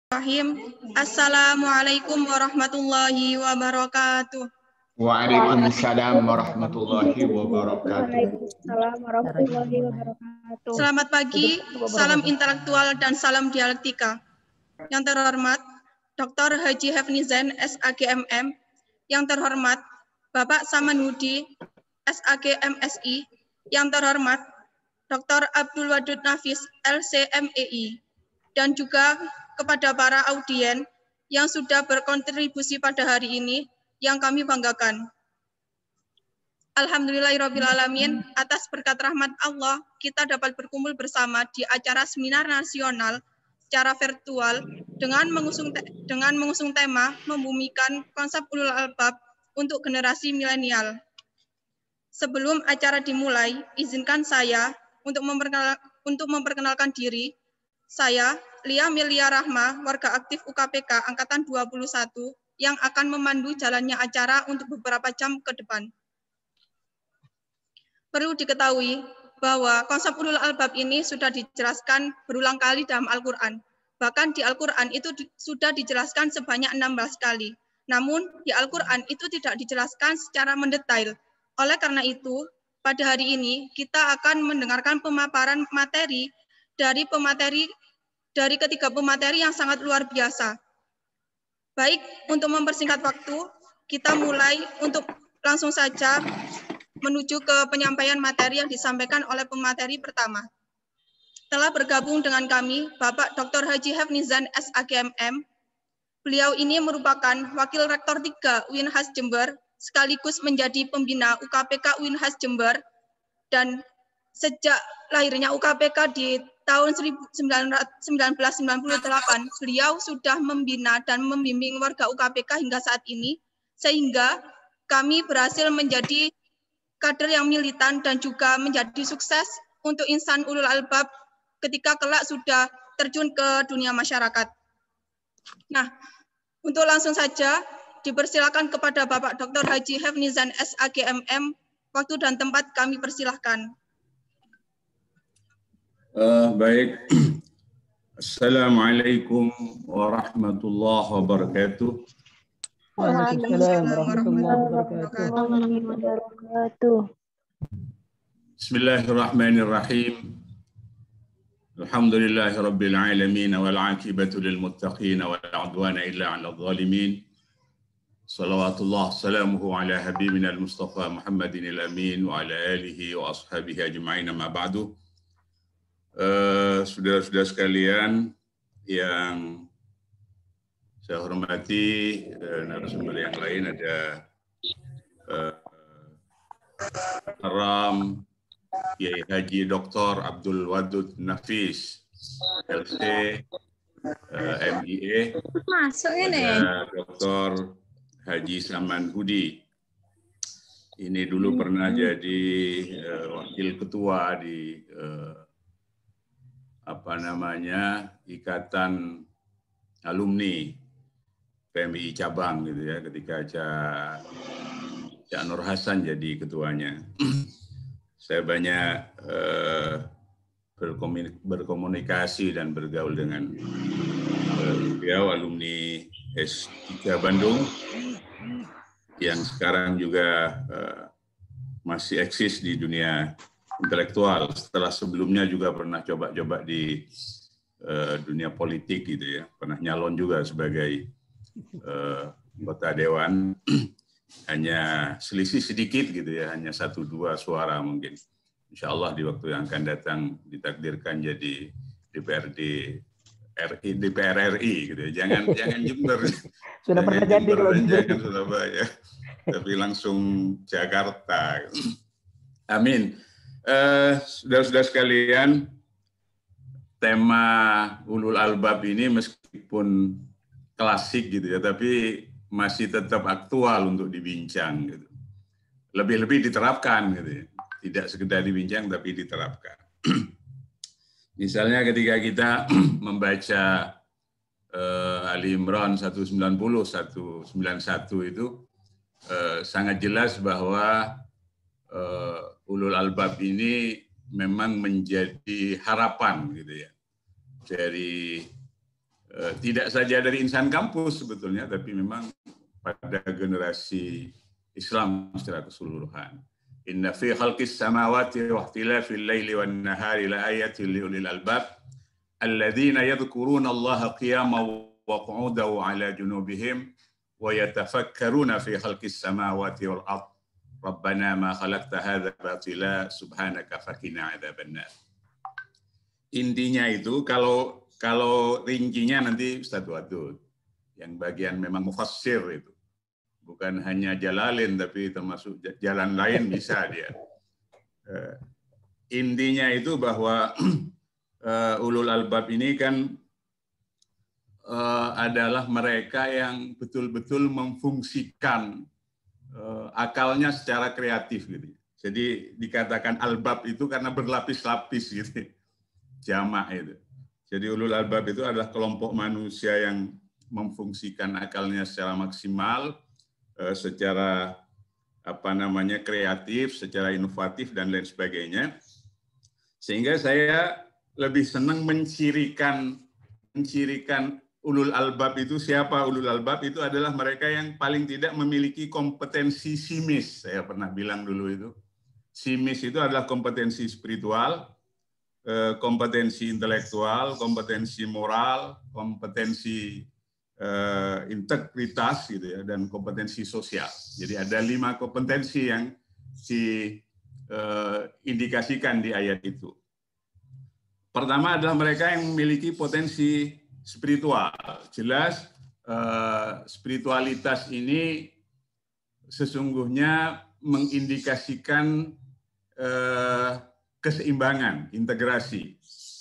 Bismillahirrahmanirrahim. Assalamualaikum warahmatullahi wabarakatuh. Waalaikumsalam warahmatullahi wabarakatuh. Waalaikumsalam warahmatullahi wabarakatuh. Selamat pagi, salam intelektual dan salam dialektika. Yang terhormat Dr. Haji Hefnizan, SAG/MM. Yang terhormat Bapak Samanhudi, SAG MSI. Yang terhormat Dr. Abdul Wadud Nafis, LC/MEI. Dan juga kepada para audien yang sudah berkontribusi pada hari ini yang kami banggakan. Alhamdulillahirrahmanirrahim, atas berkat rahmat Allah, kita dapat berkumpul bersama di acara seminar nasional secara virtual dengan mengusung tema membumikan konsep ulul albab untuk generasi milenial. Sebelum acara dimulai, izinkan saya untuk memperkenalkan diri. Saya, Lia Melia Rahma, warga aktif UKPK Angkatan 21, yang akan memandu jalannya acara untuk beberapa jam ke depan. Perlu diketahui bahwa konsep ulul albab ini sudah dijelaskan berulang kali dalam Al-Quran. Bahkan di Al-Quran itu sudah dijelaskan sebanyak 16 kali. Namun di Al-Quran itu tidak dijelaskan secara mendetail. Oleh karena itu, pada hari ini kita akan mendengarkan pemaparan materi dari ketiga pemateri yang sangat luar biasa. Baik, untuk mempersingkat waktu, kita mulai untuk langsung saja menuju ke penyampaian materi yang disampaikan oleh pemateri pertama. Telah bergabung dengan kami Bapak Dr. Haji Hefnizan, SAG/MM. Beliau ini merupakan Wakil Rektor 3 UINHAS Jember, sekaligus menjadi pembina UKPK UINHAS Jember, dan sejak lahirnya UKPK di tahun 1998, beliau sudah membina dan membimbing warga UKPK hingga saat ini, sehingga kami berhasil menjadi kader yang militan dan juga menjadi sukses untuk insan ulul albab ketika kelak sudah terjun ke dunia masyarakat. Nah, untuk langsung saja dipersilakan kepada Bapak Dr. Haji Hefnizan, SAG/MM. Waktu dan tempat kami persilahkan. Baik. Assalamualaikum warahmatullahi wabarakatuh. Waalaikumsalam warahmatullahi wabarakatuh. Bismillahirrahmanirrahim. Alhamdulillahirabbil alamin wal 'aqibatu lil muttaqin wa la 'udwana illa 'alal zalimin. Salawatullah salamuhu ala habibina al-Mustafa Muhammadin al-Amin wa ala alihi wa ashabihi ajma'in, amma ba'du. Saudara-saudara sekalian yang saya hormati, narasumber yang lain ada Haram Kiai Haji Dr. Abdul Wadud Nafis, LC, MEA, Masuk ini. ada Dr. Haji Samanhudi. Ini dulu pernah jadi wakil ketua di Ikatan Alumni PMI cabang gitu ya, ketika Cak Nur Hasan jadi ketuanya. Saya banyak berkomunikasi dan bergaul dengan beliau, alumni S3 Bandung yang sekarang juga masih eksis di dunia intelektual. Setelah sebelumnya juga pernah coba-coba di dunia politik gitu ya, pernah nyalon juga sebagai anggota dewan. Hanya selisih sedikit gitu ya, hanya 1-2 suara mungkin. Insya Allah di waktu yang akan datang ditakdirkan jadi DPR RI gitu ya. Jangan Jember. Sudah pernah jadi kalau jangan Surabaya, tapi langsung Jakarta. Amin. Saudara-saudara sekalian, tema ulul albab ini meskipun klasik gitu ya, tapi masih tetap aktual untuk dibincang gitu. Lebih-lebih diterapkan gitu ya. Tidak sekedar dibincang tapi diterapkan. Misalnya ketika kita membaca Ali Imran 190, 191 itu sangat jelas bahwa ulul albab ini memang menjadi harapan gitu ya dari tidak saja dari insan kampus sebetulnya, tapi memang pada generasi Islam secara keseluruhan. Inna fi khalqis samawati wa ikhtilafil laili wan nahari la ayatin liulil albab alladzina yadhkuruna Allaha qiyaman wa qu'udan wa 'ala junubihim wa yatafakkaruna fi khalqis samawati wal ardh Rabbana ma khalaqta hadza batila subhanaka faqina adzabannar. Intinya itu kalau rincinya nanti Ustaz Wadud yang bagian memang mufassir itu. Bukan hanya Jalalain tapi termasuk jalan lain bisa dia. Intinya itu bahwa ulul albab ini kan adalah mereka yang betul-betul memfungsikan akalnya secara kreatif gitu. Jadi dikatakan albab itu karena berlapis-lapis gitu. Jamak itu. Jadi ulul albab itu adalah kelompok manusia yang memfungsikan akalnya secara maksimal, secara kreatif, secara inovatif dan lain sebagainya. Sehingga saya lebih senang mencirikan ulul albab itu siapa? Ulul albab itu adalah mereka yang paling tidak memiliki kompetensi simis. Saya pernah bilang dulu itu. Simis itu adalah kompetensi spiritual, kompetensi intelektual, kompetensi moral, kompetensi integritas gitu ya, dan kompetensi sosial. Jadi ada 5 kompetensi yang diindikasikan di ayat itu. Pertama adalah mereka yang memiliki potensi spiritual. Jelas spiritualitas ini sesungguhnya mengindikasikan keseimbangan, integrasi.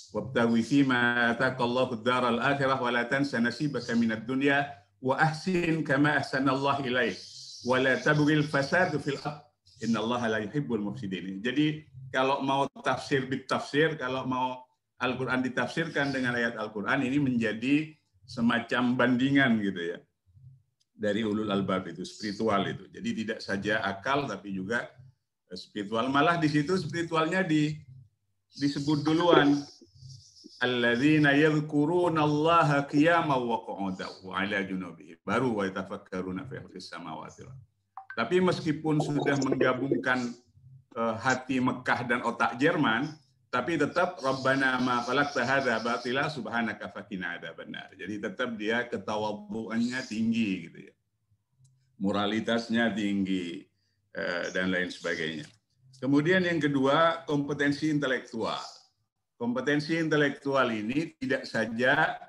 Wabtaghi fima ataqallahu ad-daral akhirah wa la tansa nasibaka minad dunya wa ahsin kama ahsanallahu ilaik wa la tabghil fasad fil ardh innallaha la yuhibbul mufsidin. Jadi kalau mau tafsir bitafsir, kalau mau Al-Qur'an ditafsirkan dengan ayat Al-Qur'an, ini menjadi semacam bandingan gitu ya. Dari ulul albab itu, spiritual itu. Jadi tidak saja akal tapi juga spiritual. Malah di situ spiritualnya disebut duluan. Alladzina yadhkuruna Allaha qiyaman wa qu'udan wa 'ala junubihim. Baru wa yatafakkaruna fi khalqis samawati wal ardh. Tapi meskipun sudah menggabungkan hati Mekah dan otak Jerman, tapi tetap Rabbana ma khalaqta hadza batila subhanaka faqina adzabannar. Jadi tetap dia ketawadhuannya tinggi gitu ya. Moralitasnya tinggi dan lain sebagainya. Kemudian yang kedua, kompetensi intelektual. Kompetensi intelektual ini tidak saja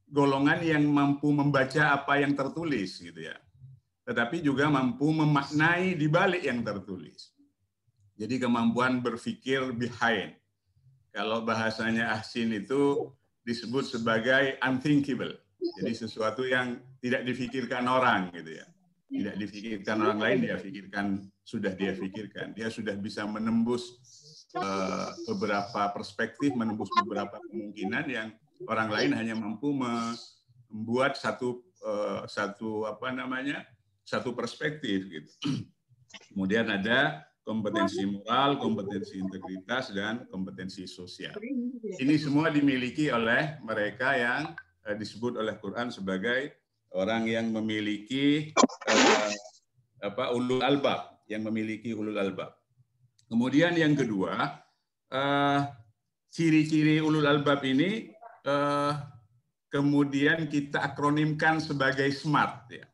golongan yang mampu membaca apa yang tertulis gitu ya, tetapi juga mampu memaknai di balik yang tertulis. Jadi kemampuan berpikir behind. Kalau bahasanya Ahsin itu disebut sebagai unthinkable. Jadi sesuatu yang tidak difikirkan orang gitu ya. Tidak difikirkan orang lain, sudah dia pikirkan. Dia sudah bisa menembus beberapa perspektif, menembus beberapa kemungkinan yang orang lain hanya mampu membuat satu perspektif gitu. Kemudian ada kompetensi moral, kompetensi integritas, dan kompetensi sosial. Ini semua dimiliki oleh mereka yang disebut oleh Quran sebagai orang yang memiliki ulul albab, yang memiliki ulul albab. Kemudian yang kedua, ciri-ciri ulul albab ini kemudian kita akronimkan sebagai SMART. Ya.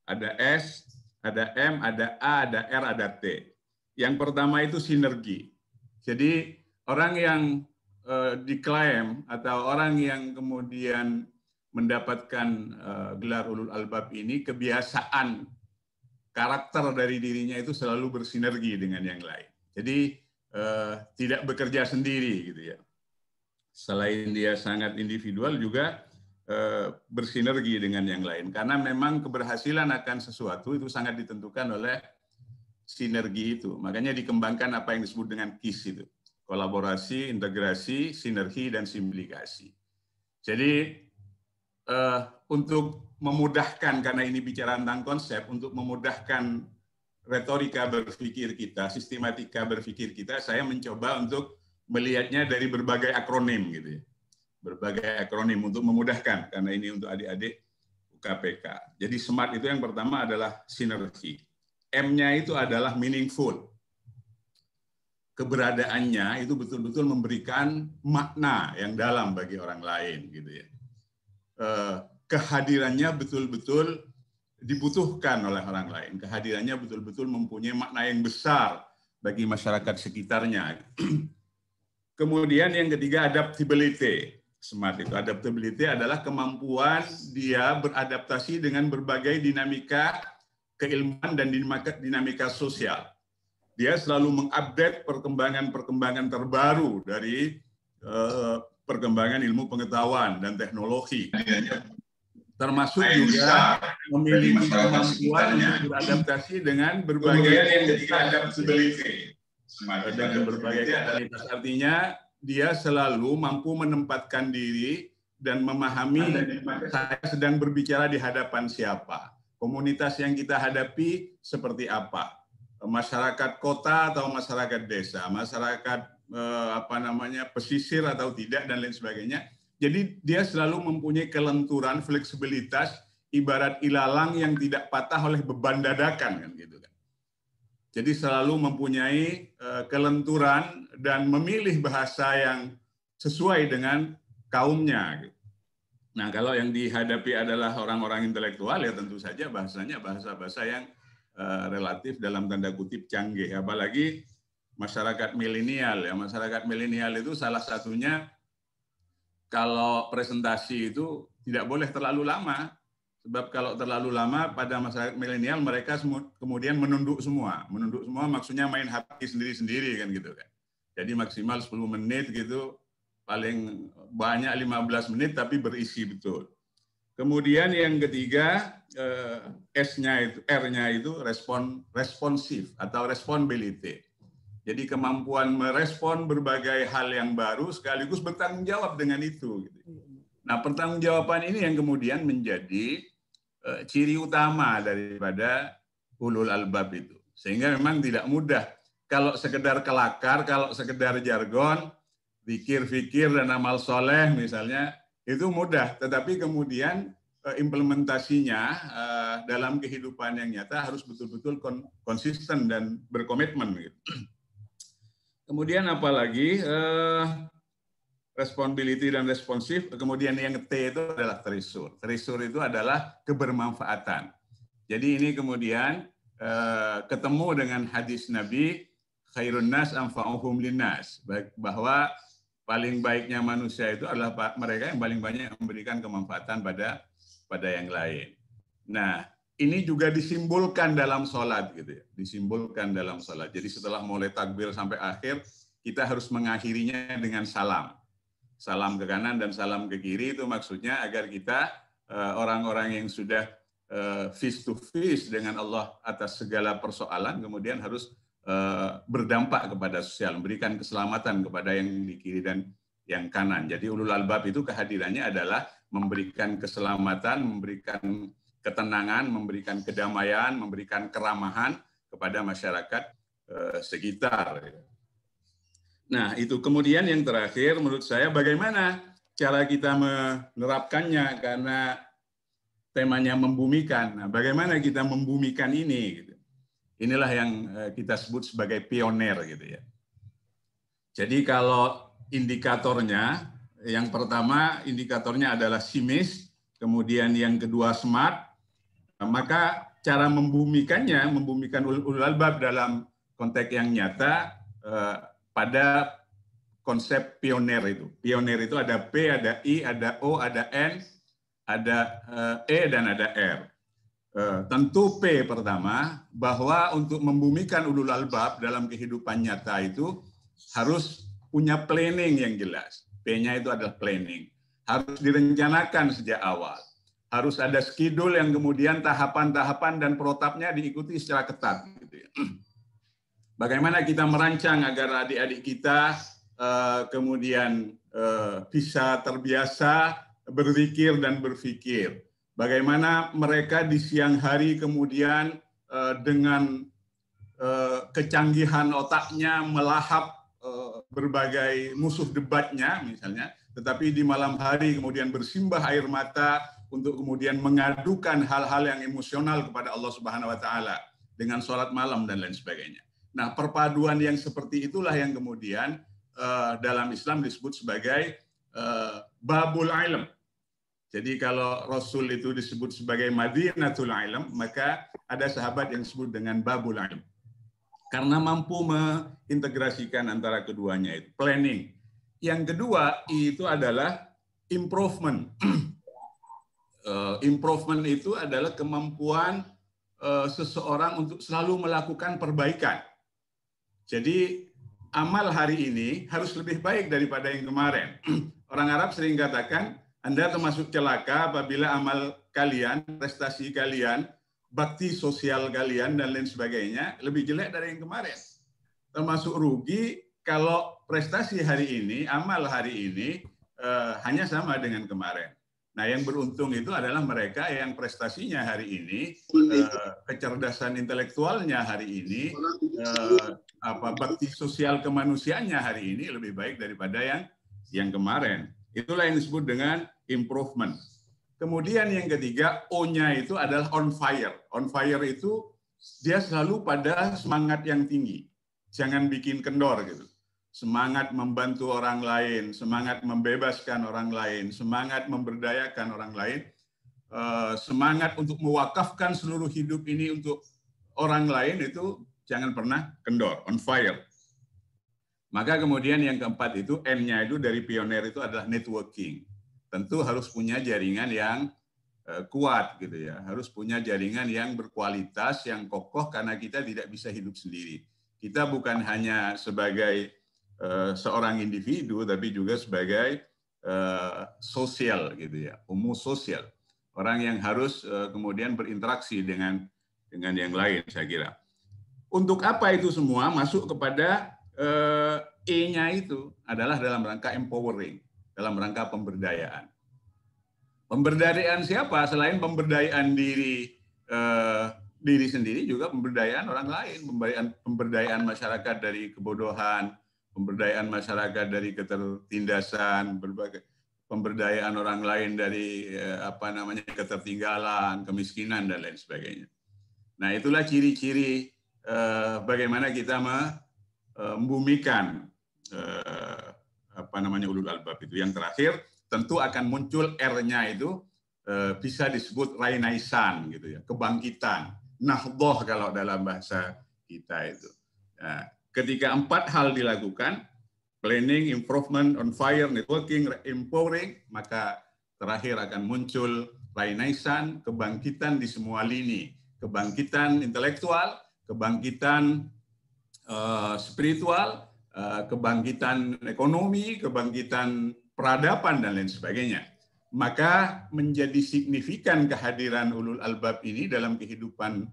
Ada S, ada M, ada A, ada R, ada T. Yang pertama itu sinergi. Jadi orang yang diklaim atau orang yang kemudian mendapatkan gelar ulul albab ini, kebiasaan karakter dari dirinya itu selalu bersinergi dengan yang lain. Jadi tidak bekerja sendiri gitu ya. Selain dia sangat individual juga bersinergi dengan yang lain. Karena memang keberhasilan akan sesuatu itu sangat ditentukan oleh sinergi itu. Makanya dikembangkan apa yang disebut dengan KIS itu. Kolaborasi, integrasi, sinergi, dan simplikasi. Jadi untuk memudahkan, karena ini bicara tentang konsep, untuk memudahkan retorika berpikir kita, sistematika berpikir kita, saya mencoba untuk melihatnya dari berbagai akronim gitu ya. berbagai akronim untuk memudahkan, karena ini untuk adik-adik UKPK. Jadi SMART itu yang pertama adalah sinergi. M-nya itu adalah meaningful. Keberadaannya itu betul-betul memberikan makna yang dalam bagi orang lain, gitu ya. Kehadirannya betul-betul dibutuhkan oleh orang lain. Kehadirannya betul-betul mempunyai makna yang besar bagi masyarakat sekitarnya. Kemudian yang ketiga, adaptability. SMART itu, adaptability adalah kemampuan dia beradaptasi dengan berbagai dinamika keilmuan dan dinamika sosial. Dia selalu mengupdate perkembangan-perkembangan terbaru dari perkembangan ilmu pengetahuan dan teknologi. Termasuk juga memiliki kemampuan untuk beradaptasi dengan berbagai komunitas. Artinya dia selalu mampu menempatkan diri dan memahami saya sedang berbicara di hadapan siapa. Komunitas yang kita hadapi seperti apa. Masyarakat kota atau masyarakat desa, masyarakat pesisir atau tidak, dan lain sebagainya. Jadi dia selalu mempunyai kelenturan, fleksibilitas, ibarat ilalang yang tidak patah oleh beban dadakan, kan gitu kan. Jadi selalu mempunyai kelenturan dan memilih bahasa yang sesuai dengan kaumnya. Nah, kalau yang dihadapi adalah orang-orang intelektual, ya tentu saja bahasanya bahasa-bahasa yang relatif dalam tanda kutip canggih. Apalagi masyarakat milenial. Ya, masyarakat milenial itu salah satunya kalau presentasi itu tidak boleh terlalu lama. Sebab kalau terlalu lama pada masyarakat milenial mereka kemudian menunduk semua. Menunduk semua maksudnya main HP sendiri-sendiri kan gitu kan. Jadi maksimal 10 menit gitu, paling banyak 15 menit tapi berisi betul. Kemudian yang ketiga R-nya itu responsif atau responsibility. Jadi kemampuan merespon berbagai hal yang baru sekaligus bertanggung jawab dengan itu. Nah, pertanggungjawaban ini yang kemudian menjadi ciri utama daripada ulul albab itu. Sehingga memang tidak mudah. Kalau sekedar kelakar, kalau sekedar jargon, fikir dan amal soleh misalnya, itu mudah. Tetapi kemudian implementasinya dalam kehidupan yang nyata harus betul-betul konsisten dan berkomitmen. Kemudian apalagi responsibility dan responsif, kemudian yang T itu adalah treasure. Treasure itu adalah kebermanfaatan. Jadi ini kemudian ketemu dengan hadis Nabi, khairun nas anfa'uhum linnas, bahwa paling baiknya manusia itu adalah mereka yang paling banyak memberikan kemanfaatan pada yang lain. Nah, ini juga disimbolkan dalam sholat gitu ya, disimbolkan dalam sholat. Jadi setelah mulai takbir sampai akhir, kita harus mengakhirinya dengan salam. Salam ke kanan dan salam ke kiri itu maksudnya agar kita orang-orang yang sudah face to face dengan Allah atas segala persoalan kemudian harus berdampak kepada sosial, memberikan keselamatan kepada yang di kiri dan yang kanan. Jadi ulul albab itu kehadirannya adalah memberikan keselamatan, memberikan ketenangan, memberikan kedamaian, memberikan keramahan kepada masyarakat sekitar. Nah, itu kemudian yang terakhir menurut saya bagaimana cara kita menerapkannya karena temanya membumikan. Nah, bagaimana kita membumikan ini gitu. Inilah yang kita sebut sebagai pioner gitu ya. Jadi kalau indikatornya, yang pertama indikatornya adalah simis, kemudian yang kedua smart, maka cara membumikannya, membumikan ulul albab dalam konteks yang nyata pada konsep pioner itu. Pioner itu ada P, ada I, ada O, ada N, ada E, dan ada R. Tentu P pertama, bahwa untuk membumikan ulul albab dalam kehidupan nyata itu harus punya planning yang jelas. P-nya itu adalah planning. Harus direncanakan sejak awal. Harus ada schedule yang kemudian tahapan-tahapan dan protapnya diikuti secara ketat. Gitu ya. Bagaimana kita merancang agar adik-adik kita kemudian bisa terbiasa berzikir dan berpikir. Bagaimana mereka di siang hari kemudian dengan kecanggihan otaknya melahap berbagai musuh debatnya misalnya, tetapi di malam hari kemudian bersimbah air mata untuk kemudian mengadukan hal-hal yang emosional kepada Allah Subhanahu wa taala dengan sholat malam dan lain sebagainya. Nah, perpaduan yang seperti itulah yang kemudian dalam Islam disebut sebagai babul ilm. Jadi kalau Rasul itu disebut sebagai Madinatul Ilm, maka ada sahabat yang disebut dengan Babul Ilm. Karena mampu mengintegrasikan antara keduanya itu. Planning. Yang kedua itu adalah improvement. Improvement itu adalah kemampuan seseorang untuk selalu melakukan perbaikan. Jadi amal hari ini harus lebih baik daripada yang kemarin. Orang Arab sering katakan, Anda termasuk celaka apabila amal kalian, prestasi kalian, bakti sosial kalian, dan lain sebagainya lebih jelek dari yang kemarin. Termasuk rugi kalau prestasi hari ini, amal hari ini hanya sama dengan kemarin. Nah, yang beruntung itu adalah mereka yang prestasinya hari ini, kecerdasan intelektualnya hari ini, bakti sosial kemanusiaannya hari ini lebih baik daripada yang kemarin. Itulah yang disebut dengan improvement. Kemudian yang ketiga, O-nya itu adalah on fire. On fire itu dia selalu pada semangat yang tinggi. Jangan bikin kendor gitu. Semangat membantu orang lain, semangat membebaskan orang lain, semangat memberdayakan orang lain, semangat untuk mewakafkan seluruh hidup ini untuk orang lain itu jangan pernah kendor, on fire. Maka kemudian yang keempat itu, N-nya itu dari pioner itu adalah networking. Tentu harus punya jaringan yang kuat gitu ya. Harus punya jaringan yang berkualitas, yang kokoh karena kita tidak bisa hidup sendiri. Kita bukan hanya sebagai seorang individu, tapi juga sebagai sosial gitu ya, homo sosial. Orang yang harus kemudian berinteraksi dengan yang lain, saya kira. Untuk apa itu semua? Masuk kepada E-nya itu adalah dalam rangka empowering, dalam rangka pemberdayaan. Pemberdayaan siapa? Selain pemberdayaan diri sendiri, juga pemberdayaan orang lain, pemberdayaan masyarakat dari kebodohan, pemberdayaan masyarakat dari ketertindasan, pemberdayaan orang lain dari ketertinggalan, kemiskinan dan lain sebagainya. Nah, itulah ciri-ciri bagaimana kita membumikan ulul albab itu. Yang terakhir tentu akan muncul R-nya itu bisa disebut rainaisan gitu ya, kebangkitan, nahdoh kalau dalam bahasa kita itu. Nah, ketika 4 hal dilakukan, planning, improvement, on fire, networking, empowering, maka terakhir akan muncul rainaisan, kebangkitan di semua lini, kebangkitan intelektual, kebangkitan spiritual, kebangkitan ekonomi, kebangkitan peradaban, dan lain sebagainya. Maka menjadi signifikan kehadiran ulul albab ini dalam kehidupan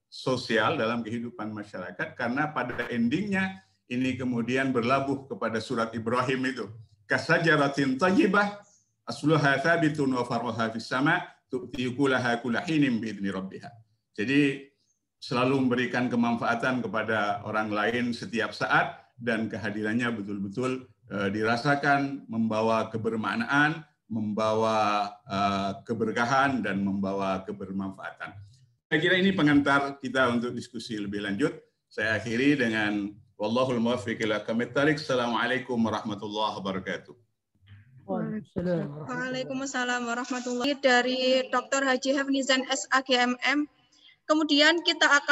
sosial, dalam kehidupan masyarakat, karena pada endingnya ini kemudian berlabuh kepada surat Ibrahim itu. Kasajaratin thayyibah asluha thabitun wa far'uha fis sama' tu'ti ukulaha kulla hinin bi'idzni rabbiha. Jadi selalu memberikan kemanfaatan kepada orang lain setiap saat, dan kehadirannya betul-betul dirasakan membawa kebermaknaan, membawa keberkahan, dan membawa kebermanfaatan. Saya kira ini pengantar kita untuk diskusi lebih lanjut. Saya akhiri dengan wallahul muwaffiq ila aqwamit thariq. Assalamualaikum warahmatullahi wabarakatuh. Waalaikumsalam warahmatullahi wabarakatuh. Dari Dr. Haji Hafnizan SAGMM. Kemudian kita akan